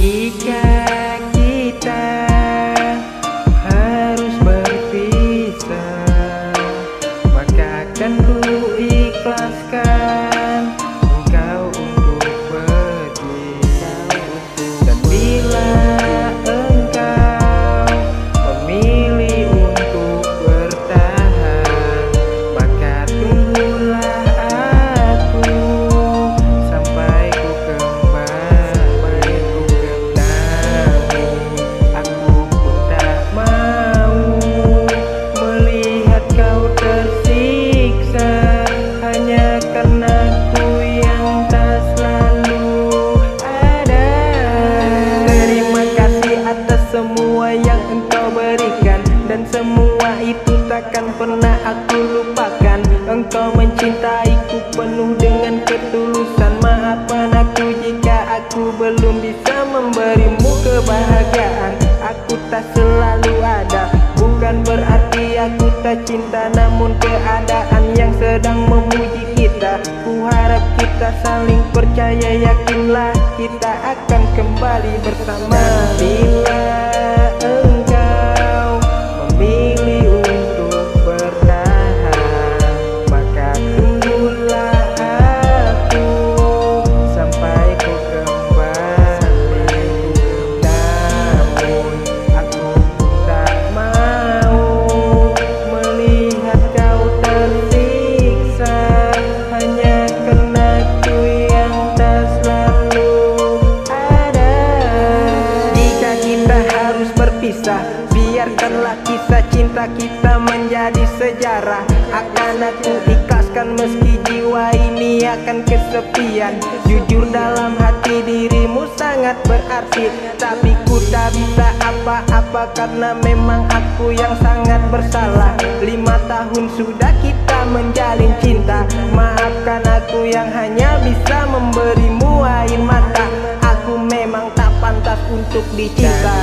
Jika kita harus berpisah, maka akan ku ikhlaskan engkau untuk pergi. Dan bila engkau memilih untuk bertahan, maka tunggulah aku sampai ku kembali. Aku pun tak mau melihat kau tersiksa hanya karena ku yang tak selalu ada. Terima kasih atas semua yang engkau berikan, dan semua itu takkan pernah aku lupakan. Engkau mencintaiku penuh dengan ketulusan. Maafkan aku jika aku belum bisa memberimu kebahagiaan. Aku tak selalu ada, bukan berarti aku tak cinta, namun keadaan yang sedang memuji kita. Ku harap kita saling percaya, yakinlah kita akan kembali bersama. Bila engkau memilih untuk bertahan, maka tunggulah aku sampai ku kembali. Namun aku tak mau melihat kau tersiksa hanya karena ku yang tak selalu ada. Jika kita harus berpisah, biarkanlah kisah cinta kita menjadi sejarah. Akan aku ikhlaskan meski jiwa ini akan kesepian. Jujur dalam hati dirimu sangat berarti, tapi ku tak bisa apa-apa karena memang aku yang sangat bersalah. 5 tahun sudah kita menjalin cinta. Maafkan aku yang hanya bisa memberimu air mata. Aku memang tak pantas untuk dicinta.